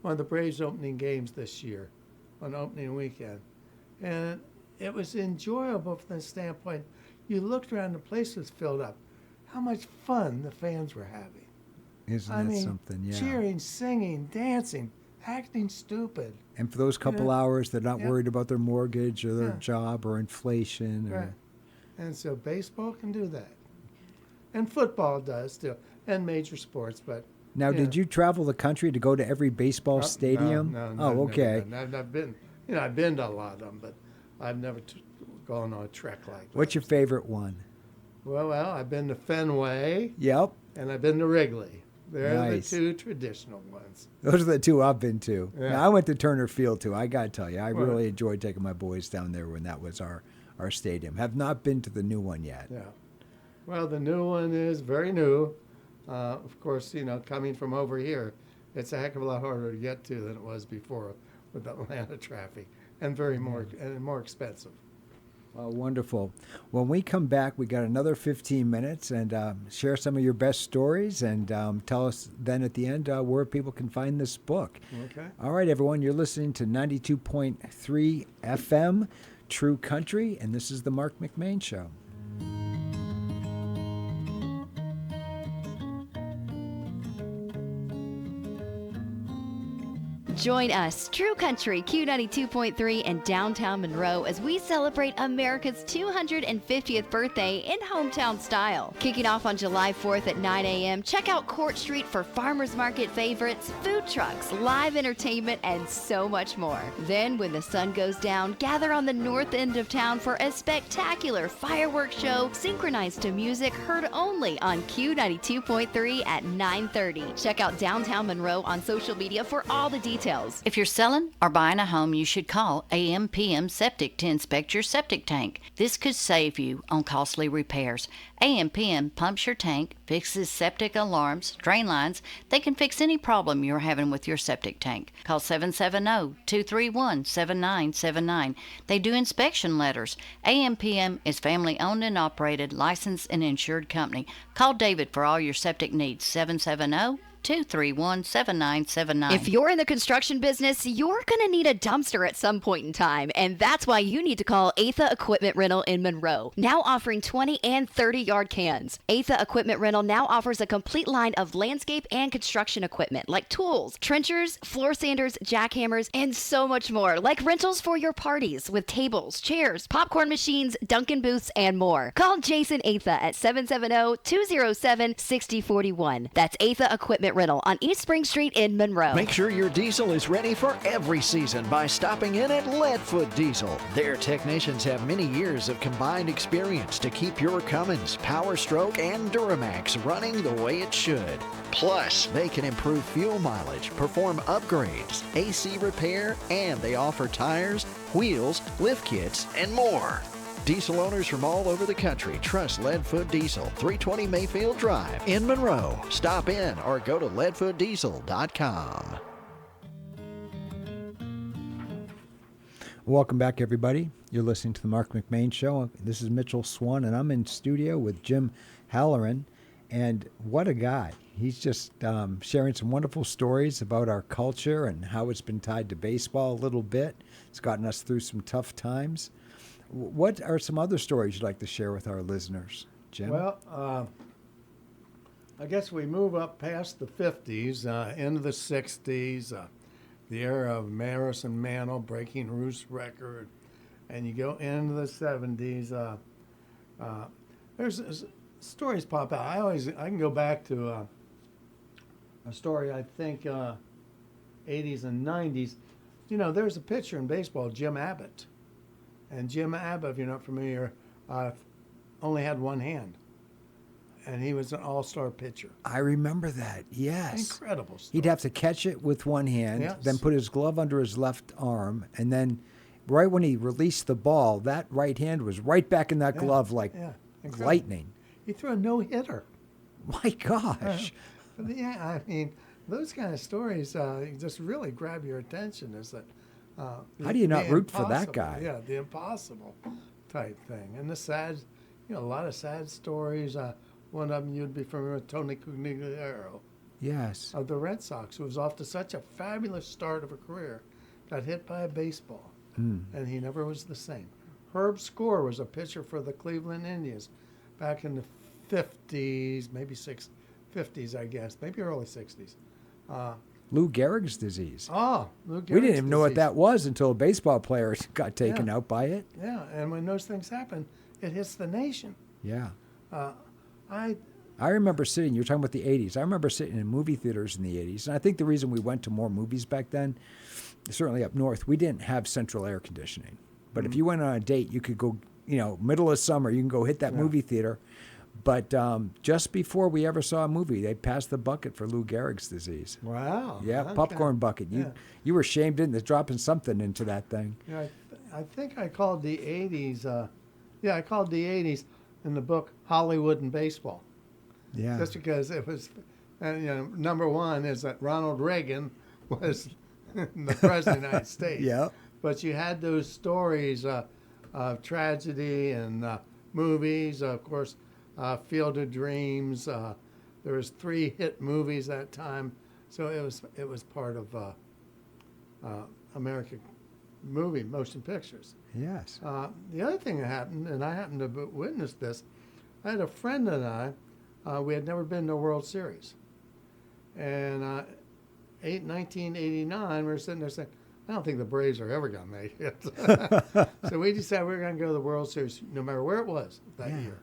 one of the Braves opening games this year on opening weekend, and it was enjoyable from the standpoint. You looked around, the place was filled up. How much fun the fans were having. Isn't that something? Yeah. Cheering, singing, dancing, acting stupid. And for those couple hours, they're not worried about their mortgage or their job or inflation. Right. And so baseball can do that. And football does too. And major sports. But now, did you travel the country to go to every baseball stadium? No. Oh, okay. I've been, I've been to a lot of them, but I've never gone on a trek like that. What's your favorite one? Well, I've been to Fenway. Yep. And I've been to Wrigley. They're nice. the two traditional ones. Those are the two I've been to. Yeah. Now, I went to Turner Field, too. I got to tell you, I really enjoyed taking my boys down there when that was our stadium. Have not been to the new one yet. Yeah. Well, the new one is very new. Of course, coming from over here, it's a heck of a lot harder to get to than it was before with Atlanta traffic, and more expensive. Oh, wonderful. When we come back, we got another 15 minutes, and share some of your best stories, and tell us then at the end where people can find this book. Okay. All right, everyone, you're listening to 92.3 FM, True Country, and this is the Marc McMain Show. Join us, True Country Q92.3 in downtown Monroe, as we celebrate America's 250th birthday in hometown style. Kicking off on July 4th at 9 a.m., check out Court Street for farmers market favorites, food trucks, live entertainment, and so much more. Then, when the sun goes down, gather on the north end of town for a spectacular fireworks show synchronized to music heard only on Q92.3 at 9:30. Check out Downtown Monroe on social media for all the details. details. If you're selling or buying a home, you should call AM/PM Septic to inspect your septic tank. This could save you on costly repairs. AM/PM pumps your tank, fixes septic alarms, drain lines. They can fix any problem you're having with your septic tank. Call 770-231-7979. They do inspection letters. AM/PM is family owned and operated, licensed and insured company. Call David for all your septic needs. 770-231-7979. If you're in the construction business, you're going to need a dumpster at some point in time, and that's why you need to call Atha Equipment Rental in Monroe, now offering 20 and 30-yard cans. Atha Equipment Rental now offers a complete line of landscape and construction equipment like tools, trenchers, floor sanders, jackhammers, and so much more, like rentals for your parties with tables, chairs, popcorn machines, Dunkin' booths, and more. Call Jason Atha at 770-207-6041. That's Atha Equipment Rental on East Spring Street in Monroe. Make sure your diesel is ready for every season by stopping in at Leadfoot Diesel. Their technicians have many years of combined experience to keep your Cummins, Power Stroke, and Duramax running the way it should. Plus, they can improve fuel mileage, perform upgrades, AC repair, and they offer tires, wheels, lift kits, and more. Diesel owners from all over the country trust Leadfoot Diesel, 320 Mayfield Drive in Monroe. Stop in or go to leadfootdiesel.com. Welcome back, everybody. You're listening to the Marc McMain Show. This is Mitchell Swan, and I'm in studio with Jim Halloran. And what a guy. He's just sharing some wonderful stories about our culture and how it's been tied to baseball a little bit. It's gotten us through some tough times. What are some other stories you'd like to share with our listeners, Jim? Well, I guess we move up past the 50s, into the 60s, the era of Maris and Mantle breaking Ruth's record, and you go into the 70s. There's stories pop out. I can go back to a story, I think, 80s and 90s. You know, there's a pitcher in baseball, Jim Abbott. And Jim Abbott, if you're not familiar, only had one hand. And he was an all-star pitcher. I remember that, yes. Incredible story. He'd have to catch it with one hand, Yes. then put his glove under his left arm, and then right when he released the ball, that right hand was right back in that glove like lightning. He threw a no-hitter. My gosh. Yeah, I mean, those kind of stories just really grab your attention. Is that how do you not root for that guy? Yeah, the impossible type thing. And the sad, a lot of sad stories. One of them you'd be familiar with, Tony Conigliaro. Yes. Of the Red Sox, who was off to such a fabulous start of a career, got hit by a baseball, and he never was the same. Herb Score was a pitcher for the Cleveland Indians back in the 50s, maybe 50s, I guess, maybe early 60s. Lou Gehrig's disease. Oh, Lou Gehrig's we didn't even know what disease. that was until a baseball player got taken out by it. Yeah, and when those things happen, it hits the nation. Yeah. I remember sitting, you're talking about the 80s. I remember sitting in movie theaters in the 80s. And I think the reason we went to more movies back then, certainly up north, we didn't have central air conditioning. But if you went on a date, you could go, middle of summer, you can go hit that movie theater. But just before we ever saw a movie, they passed the bucket for Lou Gehrig's disease. Wow. Yeah, Okay. popcorn bucket. You were shamed into dropping something into that thing. Yeah, I think I called the 80s. I called the 80s in the book Hollywood and Baseball. Yeah. Just because it was, number one is that Ronald Reagan was the president of the United States. Yeah. But you had those stories of tragedy and movies, of course, Field of Dreams. There was 3 hit movies that time, so it was part of American motion pictures. Yes. The other thing that happened, and I happened to witness this, I had a friend and I, we had never been to a World Series. And 1989, we were sitting there saying, I don't think the Braves are ever going to make it. So we decided we were going to go to the World Series no matter where it was that year.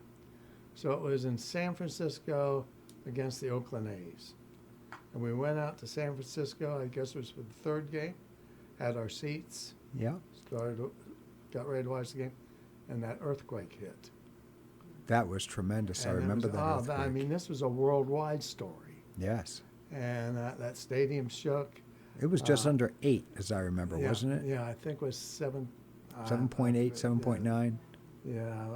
So it was in San Francisco against the Oakland A's. And we went out to San Francisco, I guess it was for the 3rd game, had our seats. Yeah. Got ready to watch the game, and that earthquake hit. That was tremendous. I remember that earthquake. I mean, this was a worldwide story. Yes. And that stadium shook. It was just under 8, as I remember, Yeah, wasn't it? Yeah, I think it was 7.8, 7.9. Yeah.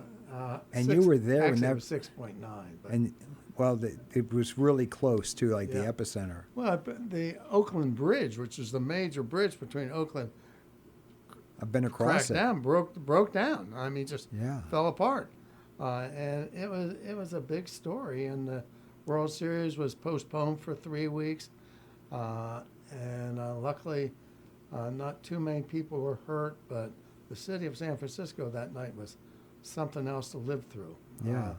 And you were there actually, when that it was 6.9. But and well, it was really close to like the Yeah. epicenter. Well, the Oakland Bridge, which is the major bridge between Oakland, I've been across cracked it. down, broke down. I mean, just Yeah. fell apart. And it was a big story. And the World Series was postponed for 3 weeks. And luckily, not too many people were hurt, but the city of San Francisco that night was something else to live through. Yeah.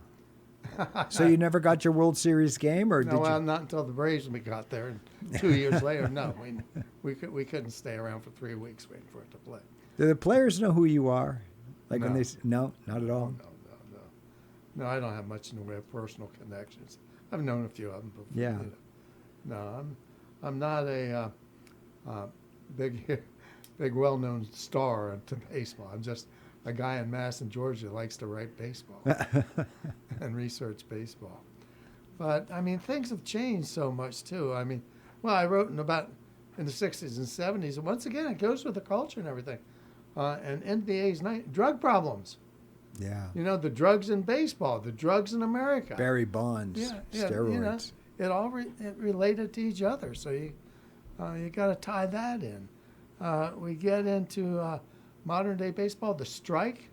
So you never got your World Series game, or No, did well, you? not until the Braves we got there, and 2 years later, no, we couldn't stay around for 3 weeks waiting for it to play. Do the players know who you are? Like when No. they no, not at all. No, I don't have much in the way of personal connections. I've known a few of them before. Yeah. No, I'm not a big well-known star to baseball. I'm just a guy in Madison, Georgia, that likes to write baseball and research baseball. But I mean, things have changed so much too. I mean, well, I wrote in the 60s and 70s, and once again, it goes with the culture and everything. And NBA's drug problems. Yeah. You know, the drugs in baseball, the drugs in America. Barry Bonds, steroids. You know, it all it related to each other. So you got to tie that in. We get into modern day baseball, the strike,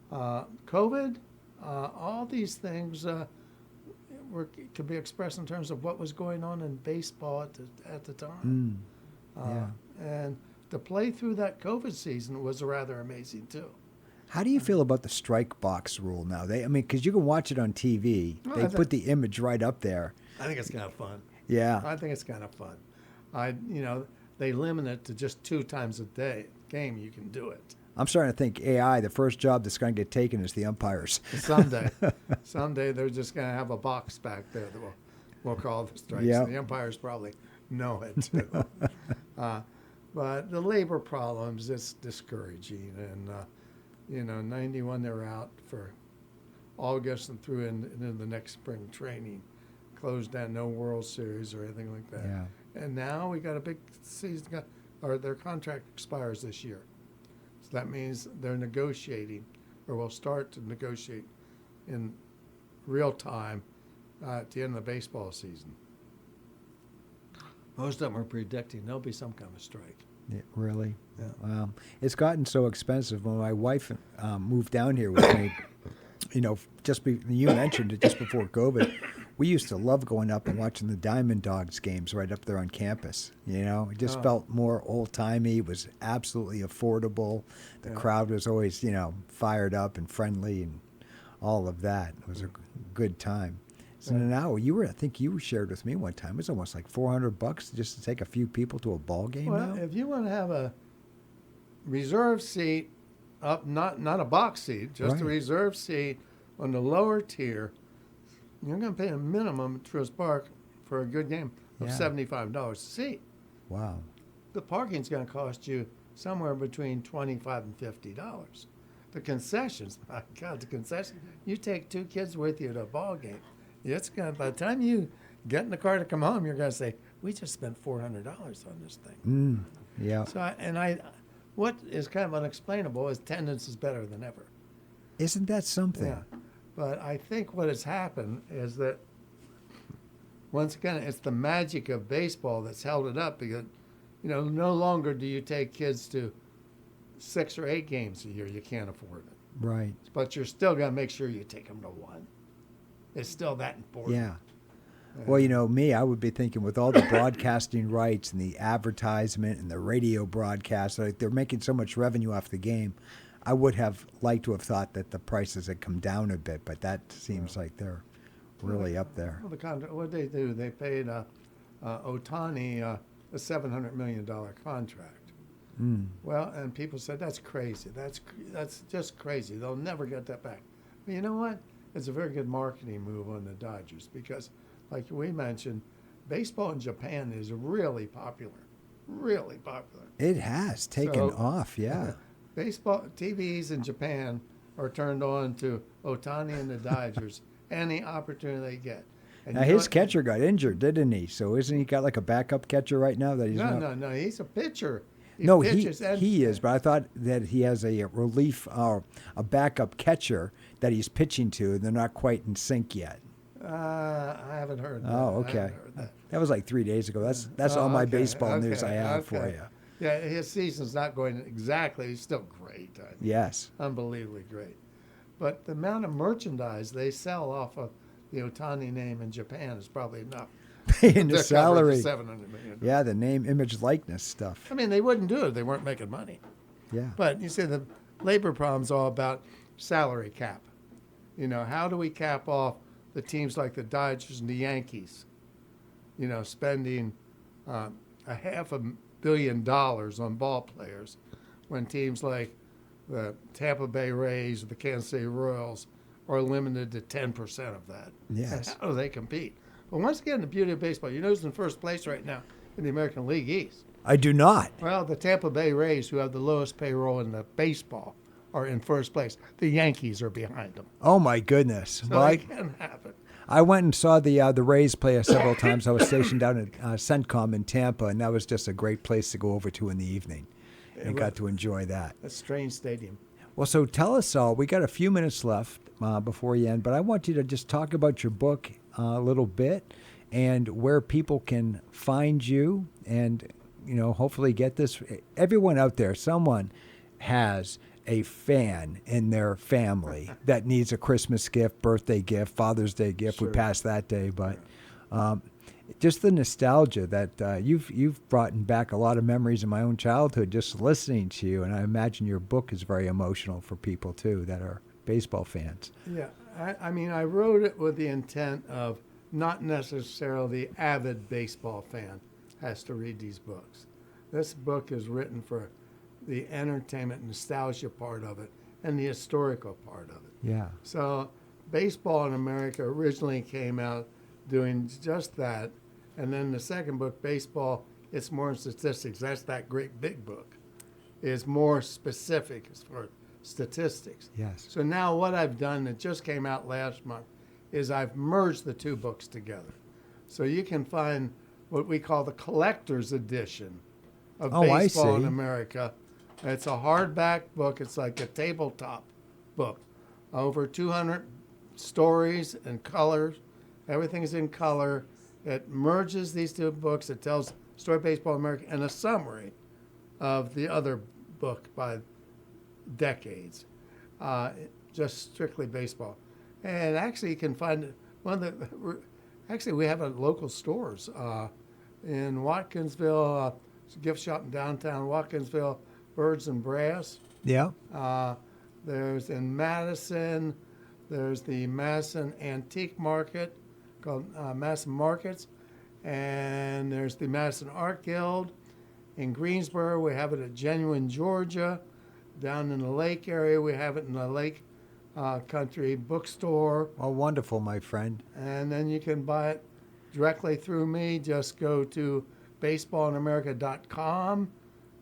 COVID, all these things could be expressed in terms of what was going on in baseball at the time. Yeah. And to play through that COVID season was rather amazing too. How do you feel about the strike box rule now? Because you can watch it on TV. Well, They put the image right up there. I think it's kind of fun. Yeah. I think it's kind of fun. They limit it to just 2 times a game you can do it. I'm starting to think AI, the first job that's going to get taken is the umpires. Someday they're just going to have a box back there that we'll call the strikes. Yep. The umpires probably know it too. But the labor problems, it's discouraging. And, 91 they're out for August and through into the next spring training. Closed down, no World Series or anything like that. Yeah. And now we got a big season, or their contract expires this year. So that means they're negotiating, or will start to negotiate in real time at the end of the baseball season. Most of them are predicting there'll be some kind of strike. Yeah, really? Yeah. Wow. It's gotten so expensive. When my wife moved down here with me, you mentioned it just before COVID, we used to love going up and watching the Diamond Dogs games right up there on campus. It just felt more old-timey. It was absolutely affordable. The crowd was always, fired up and friendly and all of that. It was a good time. So now I think you shared with me one time, it was almost like $400 just to take a few people to a ball game Well, now? if you want to have a reserve seat up, not a box seat, just a Right. reserve seat on the lower tier, you're going to pay a minimum at Truist Park for a good game of Yeah. $75 a seat. Wow. The parking's going to cost you somewhere between $25 and $50. The concessions, my God, you take 2 kids with you to a ball game. It's going by the time you get in the car to come home, you're going to say, we just spent $400 on this thing. Yeah. So, what is kind of unexplainable is attendance is better than ever. Isn't that something? Yeah. But I think what has happened is that, once again, it's the magic of baseball that's held it up because, no longer do you take kids to 6 or 8 games a year. You can't afford it. Right. But you're still going to make sure you take them to 1. It's still that important. Yeah. Well, me, I would be thinking with all the broadcasting rights and the advertisement and the radio broadcast, like they're making so much revenue off the game, I would have liked to have thought that the prices had come down a bit, but that seems like they're really up there. Well, what they do, they paid Ohtani a $700 million contract. Well, and people said, that's crazy. That's just crazy. They'll never get that back. But you know what? It's a very good marketing move on the Dodgers because, like we mentioned, baseball in Japan is really popular. Really popular. It has taken off, yeah. Baseball TVs in Japan are turned on to Ohtani and the Dodgers any opportunity they get. And Now, his catcher got injured, didn't he? So isn't he got like a backup catcher right now that he's not? No. He's a pitcher. No, pitches he is, but I thought that he has a relief, a backup catcher that he's pitching to. They're not quite in sync yet. I haven't heard that. Oh, okay. That was like 3 days ago. That's all my baseball news I have for you. Yeah, his season's not going exactly. He's still great. Yes. Unbelievably great. But the amount of merchandise they sell off of the Ohtani name in Japan is probably enough. Paying the salary. $700 million. Yeah, the name, image, likeness stuff. I mean, they wouldn't do it if they weren't making money. Yeah. But you see, the labor problem's all about salary cap. How do we cap off the teams like the Dodgers and the Yankees, spending $500 million on ball players when teams like the Tampa Bay Rays or the Kansas City Royals are limited to 10% of that. Yes. And how do they compete? But once again, the beauty of baseball, who's in first place right now in the American League East? I do not. Well, the Tampa Bay Rays, who have the lowest payroll in the baseball, are in first place. The Yankees are behind them. Oh, my goodness. So Well, it can happen. I went and saw the Rays play several times. I was stationed down at CENTCOM in Tampa, and that was just a great place to go over to in the evening. And got to enjoy that. A strange stadium. Well, so tell us all. We got a few minutes left before we end, but I want you to just talk about your book a little bit and where people can find you and, hopefully get this. Everyone out there, someone has a fan in their family that needs a Christmas gift, birthday gift, Father's Day gift. Sure. We passed that day, but just the nostalgia that you've brought back a lot of memories of my own childhood just listening to you, and I imagine your book is very emotional for people too that are baseball fans. Yeah, I wrote it with the intent of not necessarily the avid baseball fan has to read these books. This book is written for the entertainment, nostalgia part of it, and the historical part of it. Yeah. So baseball in America originally came out doing just that. And then the second book, Baseball, it's more in statistics. That's that great big book. Is more specific as far as statistics. Yes. So now what I've done, that just came out last month, is I've merged the two books together. So you can find what we call the collector's edition of Baseball in America. It's a hardback book. It's like a tabletop book. Over 200 stories and colors. Everything's in color. It merges these two books. It tells Story of Baseball in America and a summary of the other book by decades. Just strictly baseball. And actually you can find actually we have it at local stores. In Watkinsville, it's a gift shop in downtown Watkinsville, Birds and Brass. Yeah. There's in Madison, there's the Madison Antique Market called Madison Markets, and there's the Madison Art Guild. In Greensboro, we have it at Genuine, Georgia. Down in the Lake area, we have it in the Lake Country Bookstore. Oh, wonderful, my friend. And then you can buy it directly through me. Just go to baseballinamerica.com,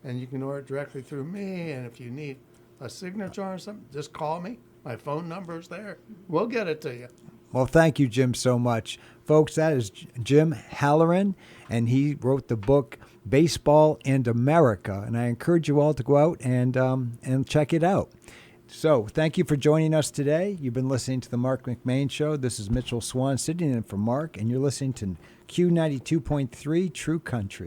and you can order it directly through me. And if you need a signature or something, just call me. My phone number's there. We'll get it to you. Well, thank you, Jim, so much. Folks, that is Jim Halloran, and he wrote the book Baseball and America, and I encourage you all to go out and check it out. So thank you for joining us today. You've been listening to the Marc McMain Show. This is Mitchell Swan sitting in for Marc, and you're listening to Q92.3 True Country.